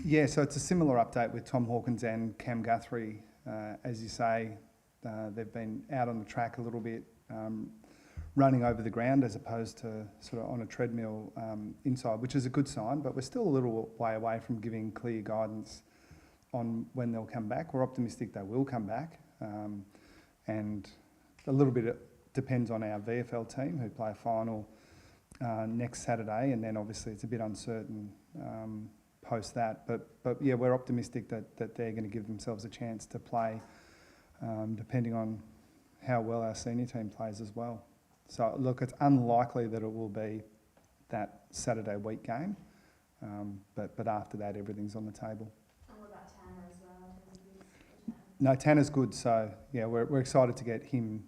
Yeah, so it's a similar update with Tom Hawkins and Cam Guthrie. As you say, they've been out on the track a little bit, running over the ground as opposed to sort of on a treadmill inside, which is a good sign, but we're still a little way away from giving clear guidance on when they'll come back. We're optimistic they will come back, and a little bit depends on our VFL team who play a final next Saturday, and then obviously it's a bit uncertain post that. But yeah, we're optimistic that they're going to give themselves a chance to play, depending on how well our senior team plays as well. So look, it's unlikely that it will be that Saturday week game, but after that everything's on the table. And what about Tanner as well in terms of his return? No, Tanner's good, so yeah, we're excited to get him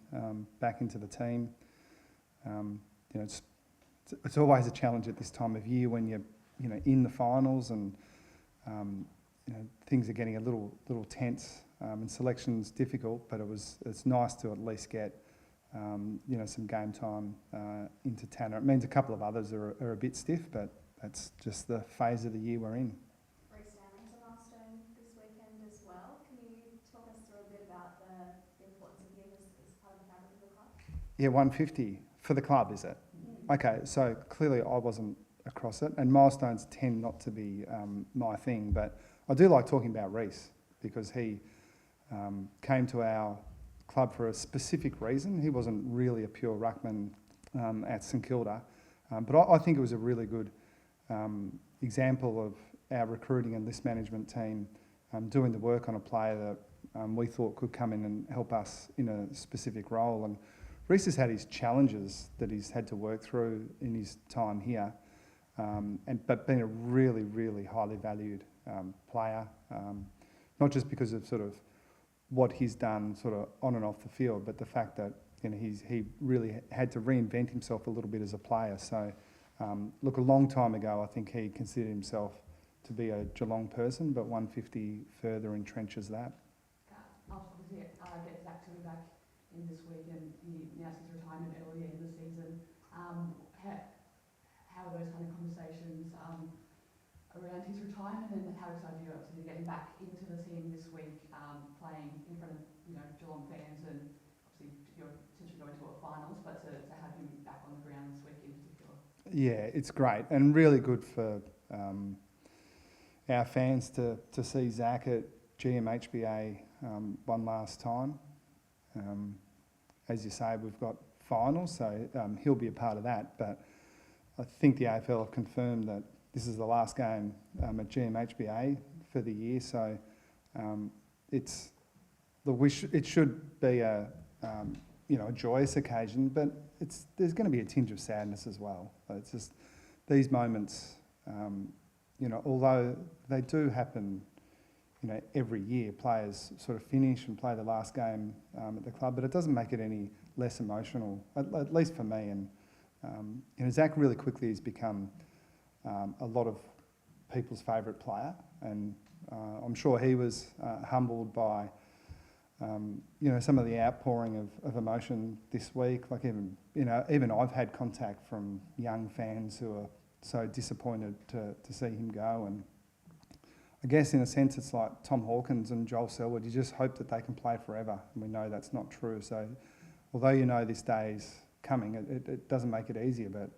back into the team. It's always a challenge at this time of year when you're in the finals and things are getting a little tense, and selection's difficult, but it's nice to at least get some game time into Tanner. It means a couple of others are a bit stiff, but that's just the phase of the year we're in. Reece Stanley's a milestone this weekend as well. Can you talk us through a bit about the importance of him as part of the fabric of the club? Yeah, 150 for the club, is it? Okay, so clearly I wasn't across it, and milestones tend not to be my thing, but I do like talking about Reece because he came to our club for a specific reason. He wasn't really a pure ruckman at St Kilda, but I think it was a really good example of our recruiting and list management team doing the work on a player that we thought could come in and help us in a specific role. And Reece has had his challenges that he's had to work through in his time here, but been a really, really highly valued player, not just because of sort of what he's done sort of on and off the field, but the fact that he really had to reinvent himself a little bit as a player. So look, a long time ago I think he considered himself to be a Geelong person, but 150 further entrenches that. Obviously get Zach Tilley back in this week, and he announced his retirement earlier in the season. How are those kind of conversations around his retirement, and how excited you are to get him back into the team this week, playing in front of Geelong fans, and obviously you're potentially going to a finals, but to have him back on the ground this week in particular? Yeah, it's great and really good for our fans to see Zach at GMHBA one last time. As you say, we've got finals, so he'll be a part of that, but I think the AFL have confirmed that this is the last game at GMHBA for the year, so it should be a joyous occasion, but there's going to be a tinge of sadness as well. It's just these moments, although they do happen, every year. Players sort of finish and play the last game at the club, but it doesn't make it any less emotional, at least for me. And Zach really quickly has become a lot of people's favourite player, and I'm sure he was humbled by some of the outpouring of emotion this week. Like even I've had contact from young fans who are so disappointed to see him go, and I guess in a sense it's like Tom Hawkins and Joel Selwood. You just hope that they can play forever, and we know that's not true. So although this day is coming, it doesn't make it easier, but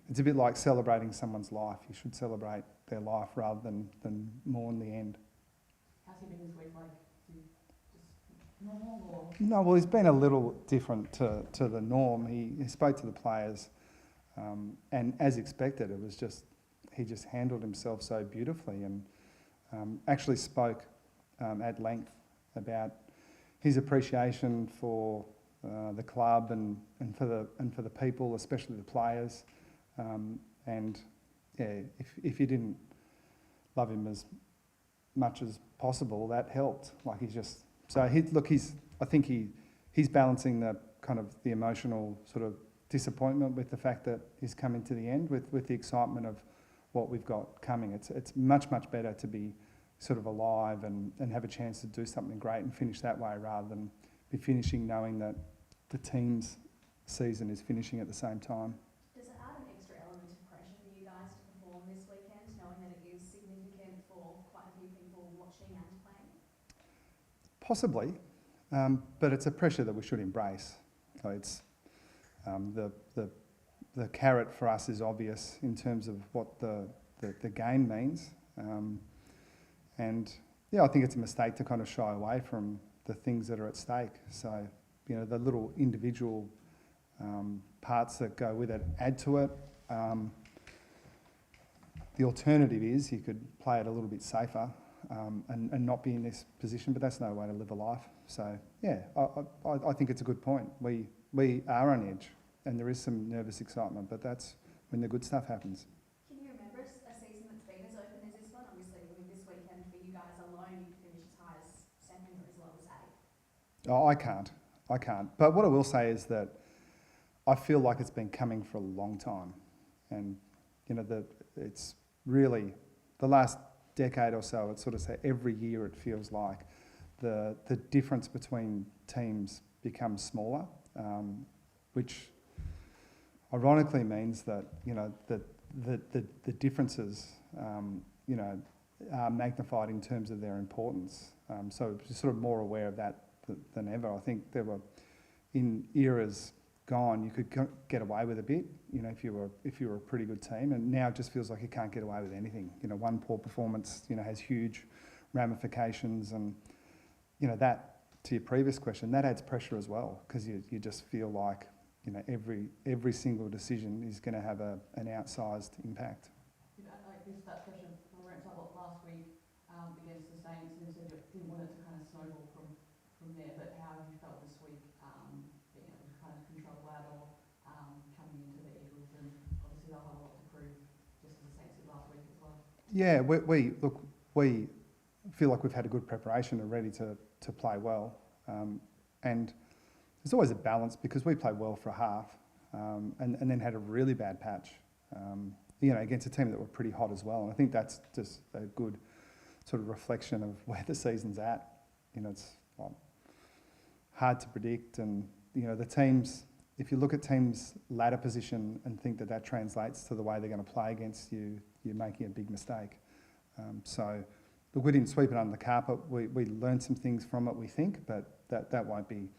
it's a bit like celebrating someone's life. You should celebrate their life rather than mourn the end. How's he been this week? Like, just normal or? No, well, he's been a little different to the norm. He spoke to the players, and as expected, he just handled himself so beautifully, and actually spoke at length about his appreciation for the club and for the people, especially the players. And yeah, if you didn't love him as much as possible, that helped. Like I think he's balancing the emotional sort of disappointment with the fact that he's coming to the end with the excitement of what we've got coming. It's much better to be sort of alive and have a chance to do something great and finish that way rather than be finishing knowing that the team's season is finishing at the same time. Does it add an extra element of pressure for you guys to perform this weekend, knowing that it is significant Possibly, but it's a pressure that we should embrace. So it's the carrot for us is obvious in terms of what the gain means, and yeah, I think it's a mistake to kind of shy away from the things that are at stake. So the little individual parts that go with it add to it. The alternative is you could play it a little bit safer and not be in this position, but that's no way to live a life. So yeah, I think it's a good point. We are on edge, and there is some nervous excitement, but that's when the good stuff happens. Can you remember a season that's been as open as this one? Obviously, this weekend for you guys alone, you could finish as high as second or as low as eighth. Oh, I can't. But what I will say is that I feel like it's been coming for a long time, and it's really the last decade or so. It's sort of every year it feels like the difference between teams becomes smaller, which ironically means that the differences are magnified in terms of their importance. So just sort of more aware of that than ever. I think there were in eras gone you could get away with a bit, if you were a pretty good team, and now it just feels like you can't get away with anything. One poor performance has huge ramifications, and that, to your previous question, that adds pressure as well, because you just feel like every single decision is going to have an outsized impact. Like this, that pressure ramped up last week against the Saints, and you said you didn't want it to kind of snowball from there, but how have you felt this week being able to kind of control that, or coming into the Eagles, and obviously they'll have a lot to prove, just as the Saints did last week as well? Yeah, we feel like we've had a good preparation and ready to play well, and there's always a balance, because we played well for a half and then had a really bad patch, against a team that were pretty hot as well. And I think that's just a good sort of reflection of where the season's at. It's hard to predict, and the teams, if you look at teams' ladder position and think that translates to the way they're going to play against you, you're making a big mistake. So look, we didn't sweep it under the carpet. We learned some things from it, we think, but that won't be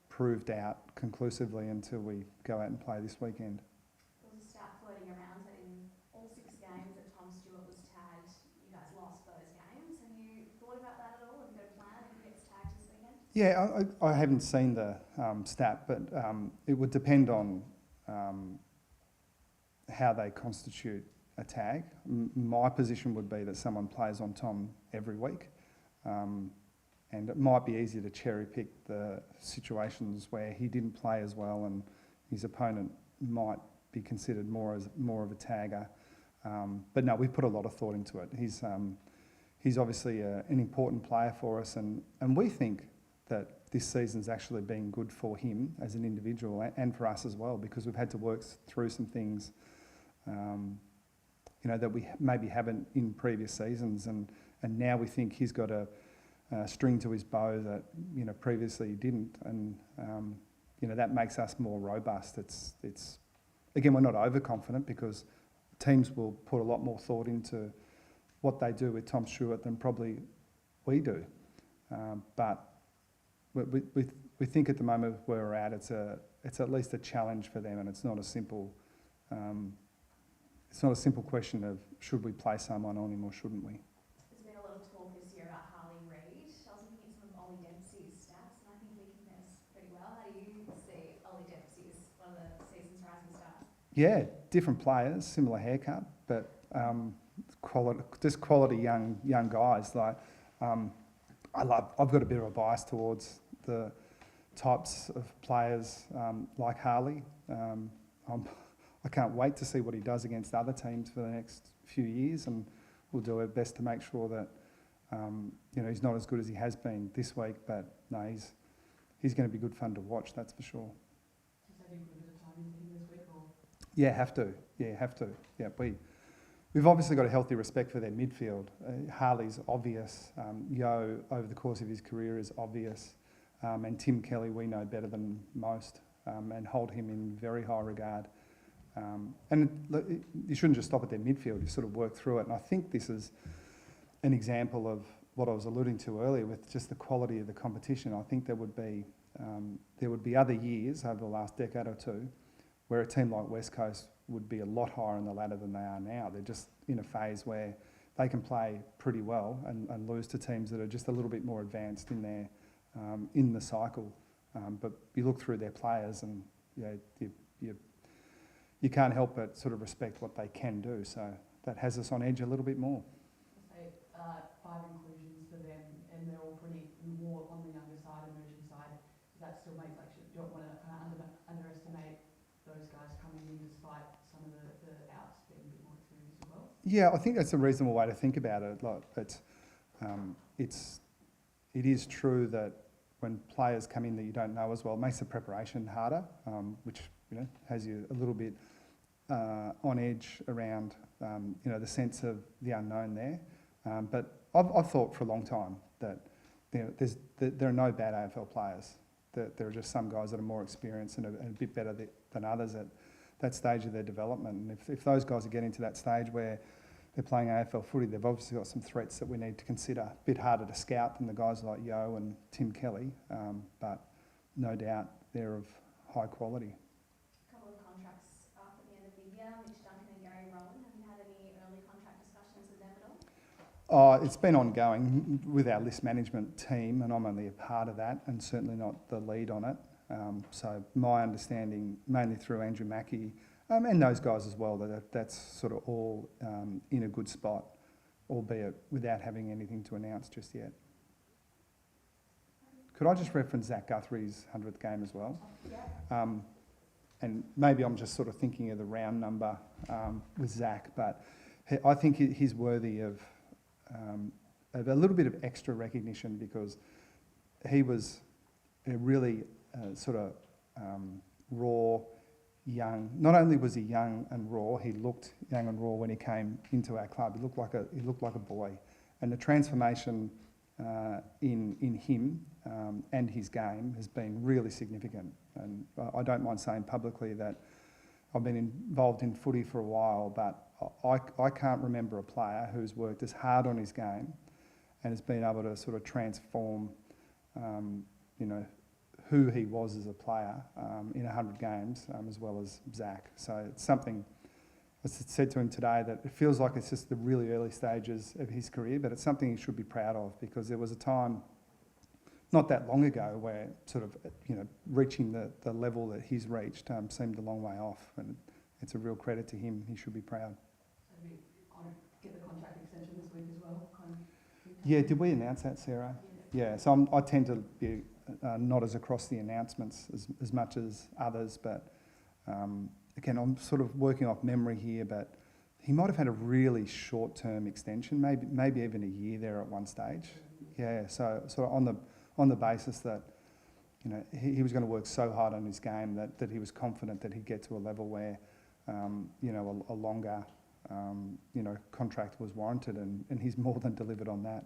proved out conclusively until we go out and play this weekend. There was a stat floating around that in all 6 games that Tom Stewart was tagged, you guys lost those games. Have you thought about that at all? Have you got a plan if he gets tagged this weekend? Yeah, I haven't seen the stat, but it would depend on how they constitute a tag. My position would be that someone plays on Tom every week. And it might be easier to cherry pick the situations where he didn't play as well, and his opponent might be considered more of a tagger. But no, we've put a lot of thought into it. He's obviously an important player for us, and we think that this season's actually been good for him as an individual and for us as well, because we've had to work through some things that we maybe haven't in previous seasons, and now we think he's got a string to his bow that previously he didn't, and that makes us more robust. It's again, we're not overconfident, because teams will put a lot more thought into what they do with Tom Stewart than probably we do, but we think at the moment where we're at, it's at least a challenge for them, and it's not a simple question of should we play someone on him or shouldn't we. There's been a lot of talk this year about Harley Reid. I was looking at some of Ollie Dempsey's stats, and I think he compares pretty well. How do you see Ollie Dempsey as one of the season's rising stars? Yeah, different players, similar haircut, but quality young guys. Like I've got a bit of a bias towards the types of players like Harley. I can't wait to see what he does against other teams for the next few years, and we'll do our best to make sure that he's not as good as he has been this week, but no, he's going to be good fun to watch, that's for sure. Does that include a bit of time into him this week, or? Yeah, have to. Yeah, we've obviously got a healthy respect for their midfield. Harley's obvious. Yo, over the course of his career, is obvious. And Tim Kelly, we know better than most, and hold him in very high regard. And you shouldn't just stop at their midfield, you sort of work through it. And I think this is an example of what I was alluding to earlier with just the quality of the competition. I think there would be other years over the last decade or two where a team like West Coast would be a lot higher in the ladder than they are now. They're just in a phase where they can play pretty well and lose to teams that are just a little bit more advanced in their in the cycle. But you look through their players and you can't help but sort of respect what they can do. So that has us on edge a little bit more. Say 5 inclusions for them, and they're all pretty more on the younger side, emerging side. Does that still make, like, you don't want to kind of underestimate those guys coming in despite some of the outs being a bit more experienced as well? Yeah, I think that's a reasonable way to think about it. Like, it is true that when players come in that you don't know as well, it makes the preparation harder, which has you a little bit on edge around the sense of the unknown there. But I've thought for a long time that there are no bad AFL players. That there are just some guys that are more experienced and a bit better than others at that stage of their development. And if those guys are getting to that stage where they're playing AFL footy, they've obviously got some threats that we need to consider. A bit harder to scout than the guys like Yo and Tim Kelly, but no doubt they're of high quality. A couple of contracts up at the end of the year, Mitch Duncan and Gary Rowan. Have you had any early contract discussions with them at all? It's been ongoing with our list management team, and I'm only a part of that, and certainly not the lead on it. So my understanding, mainly through Andrew Mackey, and those guys as well, that's sort of all in a good spot, albeit without having anything to announce just yet. Could I just reference Zach Guthrie's 100th game as well? Yeah. And maybe I'm just sort of thinking of the round number with Zach, but I think he's worthy of a little bit of extra recognition because he was a really sort of raw, young. Not only was he young and raw, he looked young and raw when he came into our club. He looked like a boy, and the transformation in him and his game has been really significant. And I don't mind saying publicly that I've been involved in footy for a while, but I can't remember a player who's worked as hard on his game and has been able to sort of transform, who he was as a player in 100 games, as well as Zach. So it's something, I said to him today, that it feels like it's just the really early stages of his career, but it's something he should be proud of because there was a time not that long ago where sort of, reaching the level that he's reached seemed a long way off, and it's a real credit to him. He should be proud. So we get the contract extension this week as well? Yeah, did we announce that, Sarah? Yeah, so I tend to be not as across the announcements as much as others, but again, I'm sort of working off memory here, but he might have had a really short-term extension, maybe even a year there at one stage. Yeah, so on the basis that he was going to work so hard on his game that he was confident that he'd get to a level where a longer contract was warranted, and he's more than delivered on that.